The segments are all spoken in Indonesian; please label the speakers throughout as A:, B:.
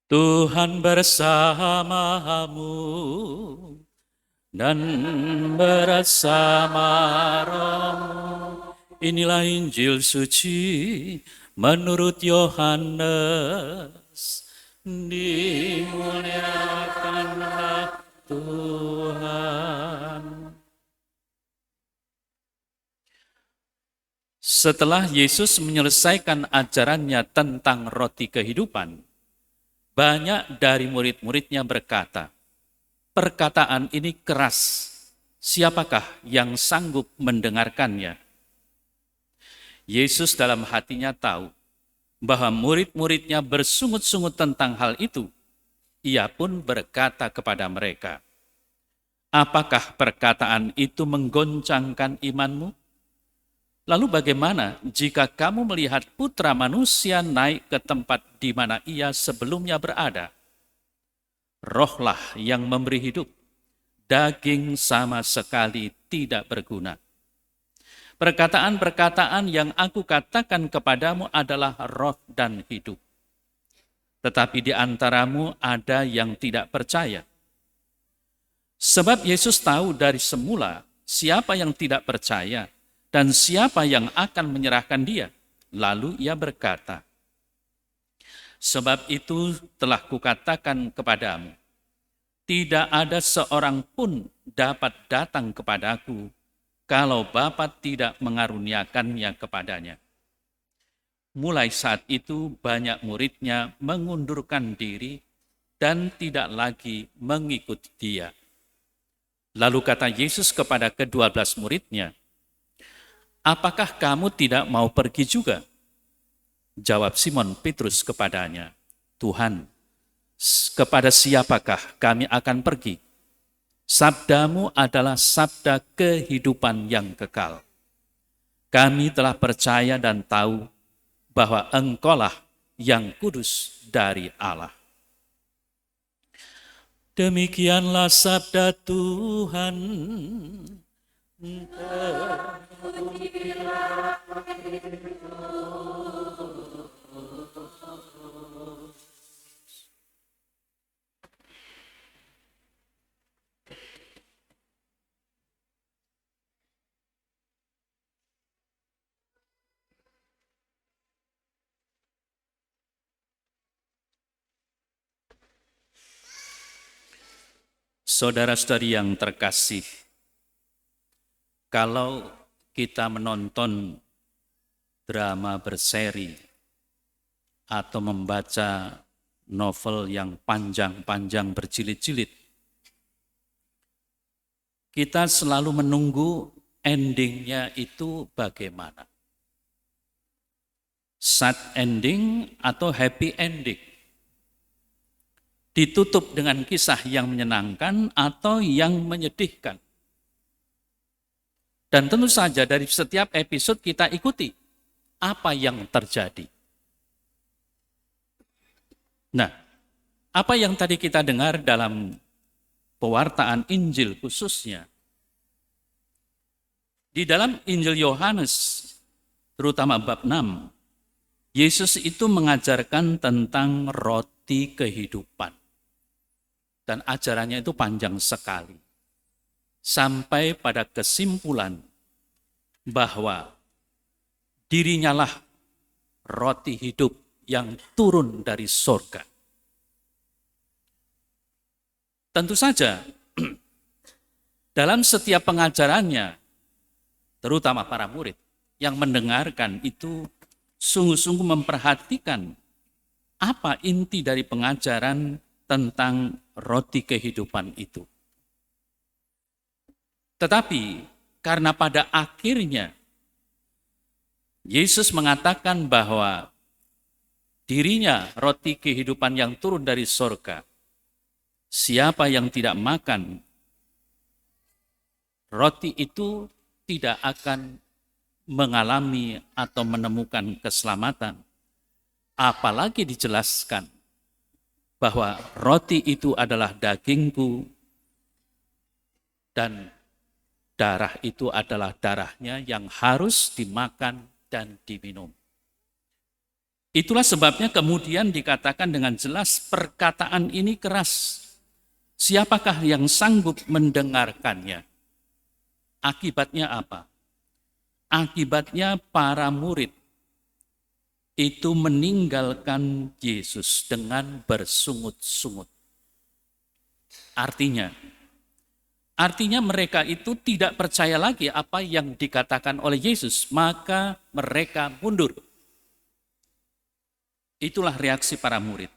A: Tuhan bersamamu dan bersama rohmu. Inilah Injil suci menurut Yohanes. Dimuliakanlah Tuhan. Setelah Yesus menyelesaikan ajarannya tentang roti kehidupan, banyak dari murid-muridnya berkata, perkataan ini keras, siapakah yang sanggup mendengarkannya? Yesus dalam hatinya tahu bahwa murid-muridnya bersungut-sungut tentang hal itu. Ia pun berkata kepada mereka, apakah perkataan itu menggoncangkan imanmu? Lalu bagaimana jika kamu melihat Putra Manusia naik ke tempat di mana ia sebelumnya berada? Rohlah yang memberi hidup, daging sama sekali tidak berguna. Perkataan-perkataan yang aku katakan kepadamu adalah roh dan hidup. Tetapi di antaramu ada yang tidak percaya. Sebab Yesus tahu dari semula siapa yang tidak percaya dan siapa yang akan menyerahkan dia. Lalu ia berkata, sebab itu telah kukatakan kepadamu, tidak ada seorang pun dapat datang kepadaku kalau Bapa tidak mengaruniakannya kepadanya. Mulai saat itu banyak muridnya mengundurkan diri dan tidak lagi mengikuti dia. Lalu kata Yesus kepada ke-12 muridnya, apakah kamu tidak mau pergi juga? Jawab Simon Petrus kepadanya, Tuhan, kepada siapakah kami akan pergi? Sabdamu adalah sabda kehidupan yang kekal. Kami telah percaya dan tahu bahwa Engkaulah yang kudus dari Allah. Demikianlah sabda Tuhan. Saudara-saudari yang terkasih, kalau kita menonton drama berseri atau membaca novel yang panjang-panjang berjilid-jilid, kita selalu menunggu endingnya itu bagaimana. Sad ending atau happy ending. Ditutup dengan kisah yang menyenangkan atau yang menyedihkan. Dan tentu saja dari setiap episode kita ikuti apa yang terjadi. Nah, apa yang tadi kita dengar dalam pewartaan Injil khususnya, di dalam Injil Yohanes, terutama bab 6, Yesus itu mengajarkan tentang roti kehidupan. Dan ajarannya itu panjang sekali. Sampai pada kesimpulan bahwa dirinya lah roti hidup yang turun dari surga. Tentu saja, dalam setiap pengajarannya, terutama para murid yang mendengarkan itu sungguh-sungguh memperhatikan apa inti dari pengajaran tentang roti kehidupan itu. Tetapi karena pada akhirnya Yesus mengatakan bahwa dirinya roti kehidupan yang turun dari sorga. Siapa yang tidak makan roti itu tidak akan mengalami atau menemukan keselamatan. Apalagi dijelaskan bahwa roti itu adalah dagingku dan darah itu adalah darahnya yang harus dimakan dan diminum. Itulah sebabnya kemudian dikatakan dengan jelas perkataan ini keras. Siapakah yang sanggup mendengarkannya? Akibatnya apa? Akibatnya para murid itu meninggalkan Yesus dengan bersungut-sungut. Artinya mereka itu tidak percaya lagi apa yang dikatakan oleh Yesus, maka mereka mundur. Itulah reaksi para murid.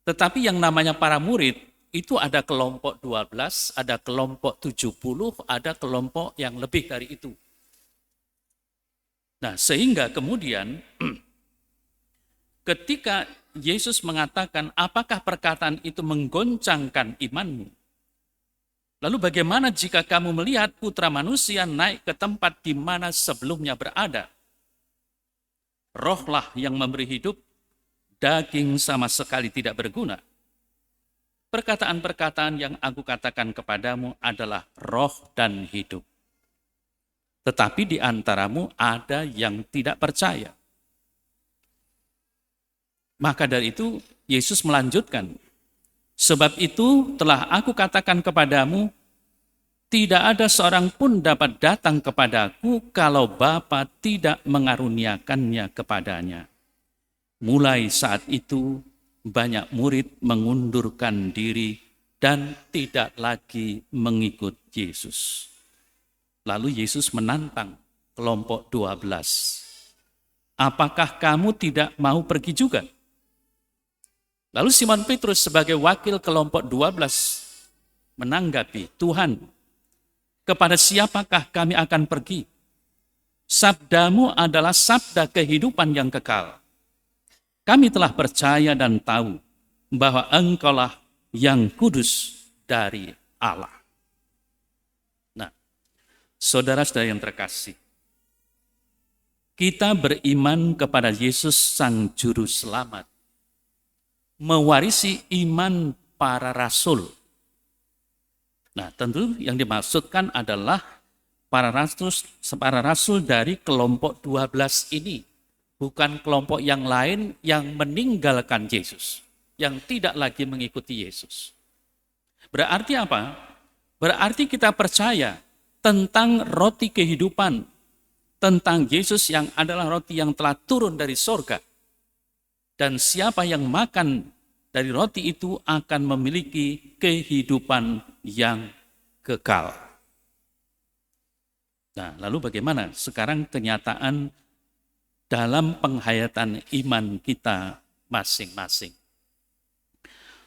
A: Tetapi yang namanya para murid, itu ada kelompok 12, ada kelompok 70, ada kelompok yang lebih dari itu. Nah, sehingga kemudian ketika Yesus mengatakan, apakah perkataan itu menggoncangkan imanmu? Lalu bagaimana jika kamu melihat Putra Manusia naik ke tempat di mana sebelumnya berada? Rohlah yang memberi hidup, daging sama sekali tidak berguna. Perkataan-perkataan yang aku katakan kepadamu adalah roh dan hidup. Tetapi di antaramu ada yang tidak percaya. Maka dari itu Yesus melanjutkan, sebab itu telah aku katakan kepadamu, tidak ada seorang pun dapat datang kepadaku kalau Bapa tidak mengaruniakannya kepadanya. Mulai saat itu banyak murid mengundurkan diri dan tidak lagi mengikut Yesus. Lalu Yesus menantang kelompok 12. Apakah kamu tidak mau pergi juga? Lalu Simon Petrus sebagai wakil kelompok 12 menanggapi, Tuhan, kepada siapakah kami akan pergi? Sabdamu adalah sabda kehidupan yang kekal. Kami telah percaya dan tahu bahwa Engkaulah yang kudus dari Allah. Nah, saudara-saudara yang terkasih, kita beriman kepada Yesus Sang Juru Selamat, mewarisi iman para rasul. Nah, tentu yang dimaksudkan adalah para rasul dari kelompok 12 ini, bukan kelompok yang lain yang meninggalkan Yesus, yang tidak lagi mengikuti Yesus. Berarti apa? Berarti kita percaya tentang roti kehidupan, tentang Yesus yang adalah roti yang telah turun dari sorga. Dan siapa yang makan dari roti itu akan memiliki kehidupan yang kekal. Nah, lalu bagaimana sekarang kenyataan dalam penghayatan iman kita masing-masing?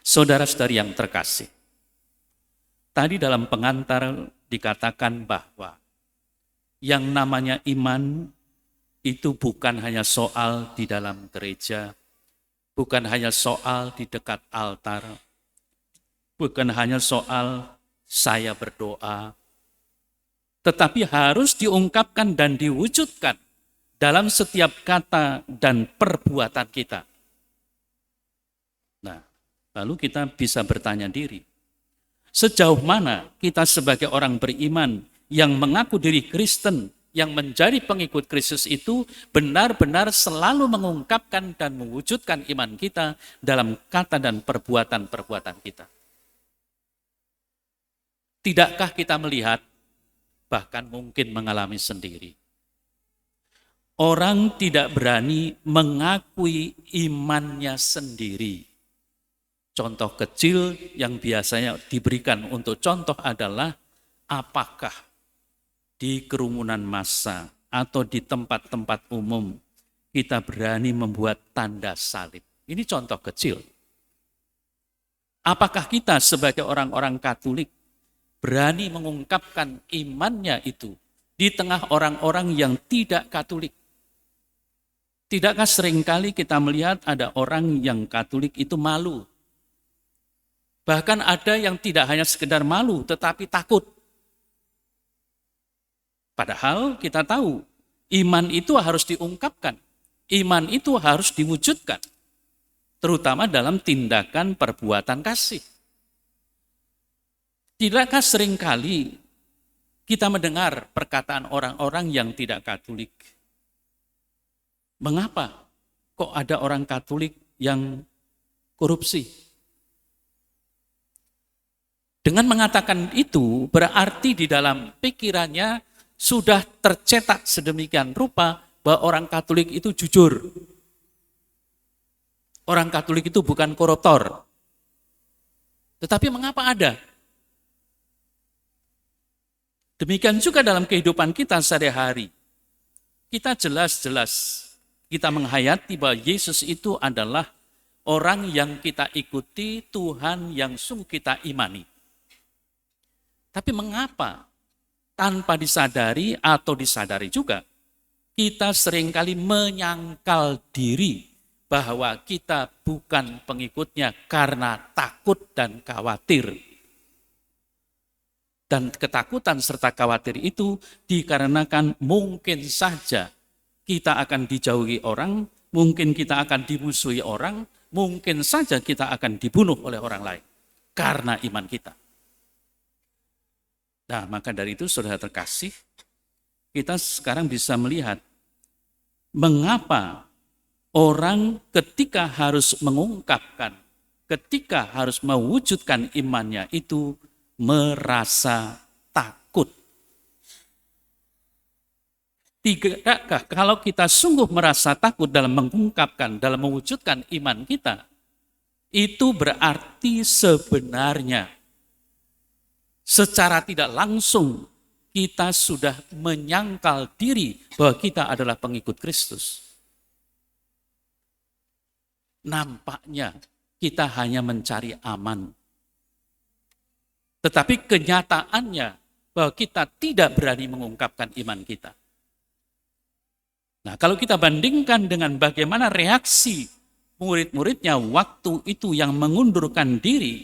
A: Saudara-saudari yang terkasih, tadi dalam pengantar dikatakan bahwa yang namanya iman itu bukan hanya soal di dalam gereja, bukan hanya soal di dekat altar, bukan hanya soal saya berdoa, tetapi harus diungkapkan dan diwujudkan dalam setiap kata dan perbuatan kita. Nah, lalu kita bisa bertanya diri, sejauh mana kita sebagai orang beriman yang mengaku diri Kristen, yang menjadi pengikut Kristus itu benar-benar selalu mengungkapkan dan mewujudkan iman kita dalam kata dan perbuatan-perbuatan kita. Tidakkah kita melihat, bahkan mungkin mengalami sendiri, orang tidak berani mengakui imannya sendiri. Contoh kecil yang biasanya diberikan untuk contoh adalah apakah di kerumunan massa atau di tempat-tempat umum kita berani membuat tanda salib. Ini contoh kecil. Apakah kita sebagai orang-orang Katolik berani mengungkapkan imannya itu di tengah orang-orang yang tidak Katolik? Tidakkah seringkali kita melihat ada orang yang Katolik itu malu? Bahkan ada yang tidak hanya sekedar malu tetapi takut. Padahal kita tahu, iman itu harus diungkapkan, iman itu harus diwujudkan, terutama dalam tindakan perbuatan kasih. Tidakkah seringkali kita mendengar perkataan orang-orang yang tidak Katolik? Mengapa kok ada orang Katolik yang korupsi? Dengan mengatakan itu, berarti di dalam pikirannya sudah tercetak sedemikian rupa bahwa orang Katolik itu jujur. Orang Katolik itu bukan koruptor. Tetapi mengapa ada? Demikian juga dalam kehidupan kita sehari-hari. Kita jelas-jelas kita menghayati bahwa Yesus itu adalah orang yang kita ikuti, Tuhan yang sungguh kita imani. Tapi mengapa tanpa disadari atau disadari juga, kita seringkali menyangkal diri bahwa kita bukan pengikutnya karena takut dan khawatir. Dan ketakutan serta khawatir itu dikarenakan mungkin saja kita akan dijauhi orang, mungkin kita akan dimusuhi orang, mungkin saja kita akan dibunuh oleh orang lain karena iman kita. Nah, maka dari itu saudara terkasih, kita sekarang bisa melihat mengapa orang ketika harus mengungkapkan, ketika harus mewujudkan imannya itu merasa takut. Tidakkah kalau kita sungguh merasa takut dalam mengungkapkan, dalam mewujudkan iman kita, itu berarti sebenarnya secara tidak langsung kita sudah menyangkal diri bahwa kita adalah pengikut Kristus. Nampaknya kita hanya mencari aman. Tetapi kenyataannya bahwa kita tidak berani mengungkapkan iman kita. Nah, kalau kita bandingkan dengan bagaimana reaksi murid-muridnya waktu itu yang mengundurkan diri,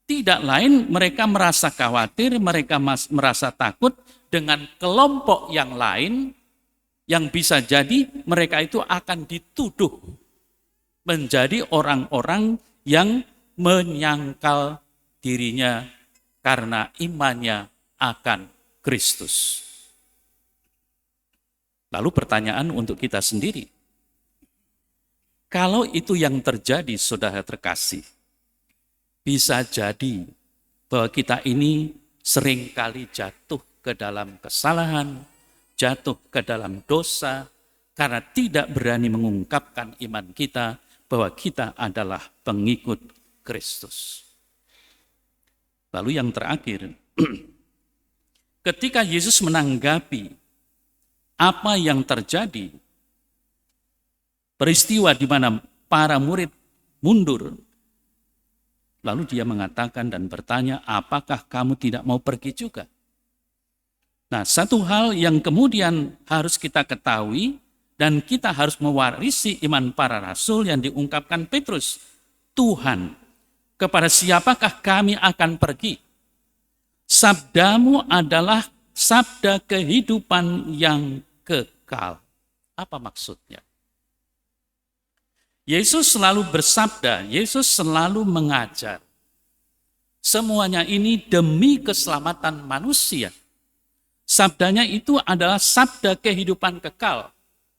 A: tidak lain mereka merasa khawatir, mereka merasa takut dengan kelompok yang lain yang bisa jadi mereka itu akan dituduh menjadi orang-orang yang menyangkal dirinya karena imannya akan Kristus. Lalu pertanyaan untuk kita sendiri, kalau itu yang terjadi saudara terkasih, bisa jadi bahwa kita ini seringkali jatuh ke dalam kesalahan, jatuh ke dalam dosa, karena tidak berani mengungkapkan iman kita bahwa kita adalah pengikut Kristus. Lalu yang terakhir, ketika Yesus menanggapi apa yang terjadi, peristiwa di mana para murid mundur, lalu dia mengatakan dan bertanya, apakah kamu tidak mau pergi juga? Nah, satu hal yang kemudian harus kita ketahui dan kita harus mewarisi iman para rasul yang diungkapkan Petrus. Tuhan, kepada siapakah kami akan pergi? Sabdamu adalah sabda kehidupan yang kekal. Apa maksudnya? Yesus selalu bersabda, Yesus selalu mengajar. Semuanya ini demi keselamatan manusia. Sabdanya itu adalah sabda kehidupan kekal.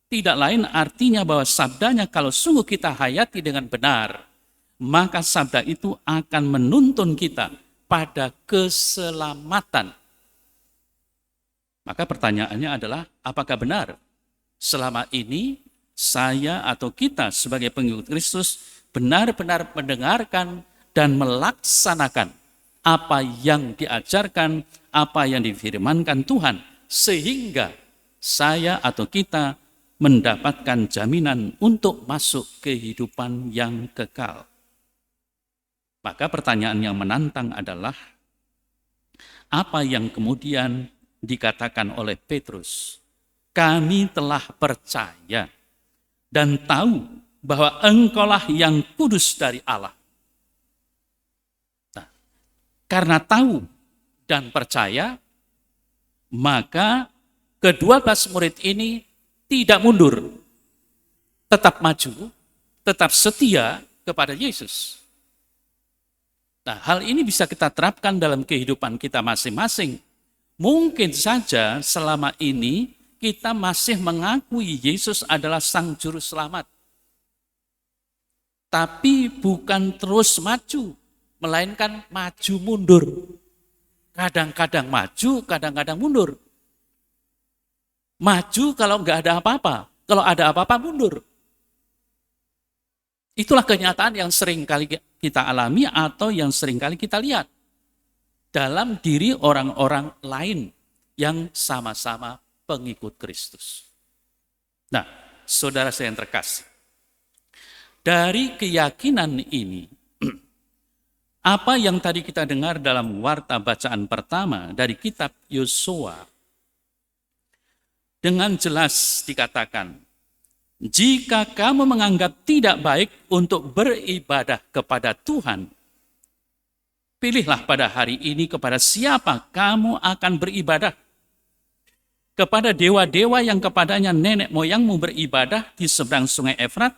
A: Tidak lain artinya bahwa sabdanya kalau sungguh kita hayati dengan benar, maka sabda itu akan menuntun kita pada keselamatan. Maka pertanyaannya adalah, apakah benar selama ini saya atau kita sebagai pengikut Kristus benar-benar mendengarkan dan melaksanakan apa yang diajarkan, apa yang difirmankan Tuhan, sehingga saya atau kita mendapatkan jaminan untuk masuk kehidupan yang kekal. Maka pertanyaan yang menantang adalah, apa yang kemudian dikatakan oleh Petrus? Kami telah percaya dan tahu bahwa engkaulah yang kudus dari Allah. Nah, karena tahu dan percaya, maka ke-12 murid ini tidak mundur, tetap maju, tetap setia kepada Yesus. Nah, hal ini bisa kita terapkan dalam kehidupan kita masing-masing. Mungkin saja selama ini kita masih mengakui Yesus adalah Sang Juru Selamat. Tapi bukan terus maju, melainkan maju mundur. Kadang-kadang maju, kadang-kadang mundur. Maju kalau nggak ada apa-apa, kalau ada apa-apa mundur. Itulah kenyataan yang sering kali kita alami atau yang sering kali kita lihat dalam diri orang-orang lain yang sama-sama pengikut Kristus. Nah, saudara saya yang terkasih, dari keyakinan ini, apa yang tadi kita dengar dalam warta bacaan pertama dari kitab Yosua, dengan jelas dikatakan, jika kamu menganggap tidak baik untuk beribadah kepada Tuhan, pilihlah pada hari ini kepada siapa kamu akan beribadah. Kepada dewa-dewa yang kepadanya nenek moyangmu beribadah di seberang sungai Efrat,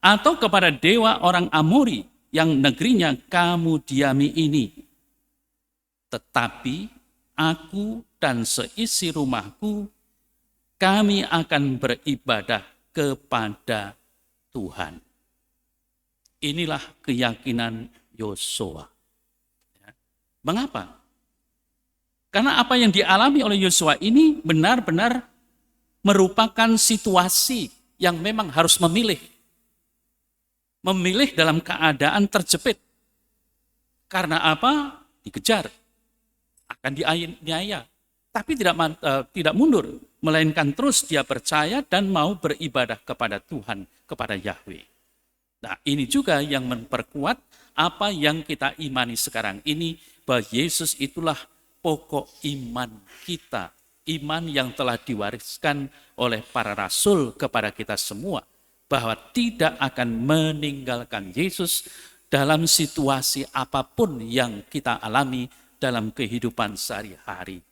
A: atau kepada dewa orang Amori yang negerinya kamu diami ini. Tetapi aku dan seisi rumahku, kami akan beribadah kepada Tuhan. Inilah keyakinan Yosua. Mengapa? Karena apa yang dialami oleh Yosua ini benar-benar merupakan situasi yang memang harus memilih. Memilih dalam keadaan terjepit. Karena apa? Dikejar. Akan dianiaya. Tapi tidak mundur. Melainkan terus dia percaya dan mau beribadah kepada Tuhan, kepada Yahweh. Nah, ini juga yang memperkuat apa yang kita imani sekarang ini, bahwa Yesus itulah pokok iman kita, iman yang telah diwariskan oleh para rasul kepada kita semua, bahwa tidak akan meninggalkan Yesus dalam situasi apapun yang kita alami dalam kehidupan sehari-hari,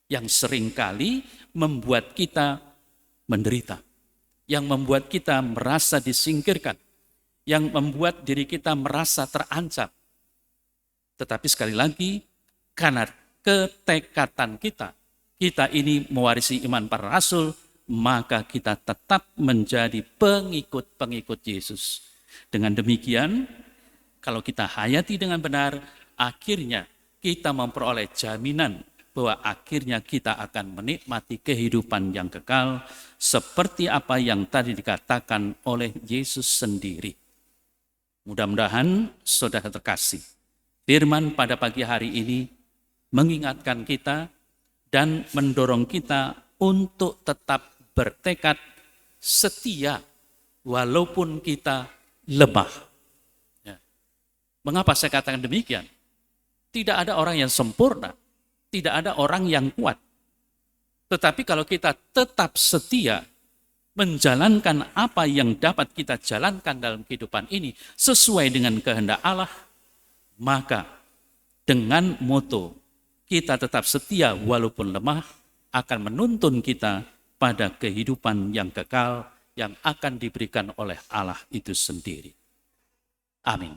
A: yang seringkali membuat kita menderita, yang membuat kita merasa disingkirkan, yang membuat diri kita merasa terancam. Tetapi sekali lagi, karena ketekatan kita ini mewarisi iman para rasul, maka kita tetap menjadi pengikut-pengikut Yesus. Dengan demikian, kalau kita hayati dengan benar, akhirnya kita memperoleh jaminan bahwa akhirnya kita akan menikmati kehidupan yang kekal, seperti apa yang tadi dikatakan oleh Yesus sendiri. Mudah-mudahan saudara terkasih, firman pada pagi hari ini mengingatkan kita dan mendorong kita untuk tetap bertekad setia walaupun kita lemah. Ya. Mengapa saya katakan demikian? Tidak ada orang yang sempurna, tidak ada orang yang kuat. Tetapi kalau kita tetap setia menjalankan apa yang dapat kita jalankan dalam kehidupan ini sesuai dengan kehendak Allah, maka dengan moto kita tetap setia walaupun lemah akan menuntun kita pada kehidupan yang kekal yang akan diberikan oleh Allah itu sendiri. Amin.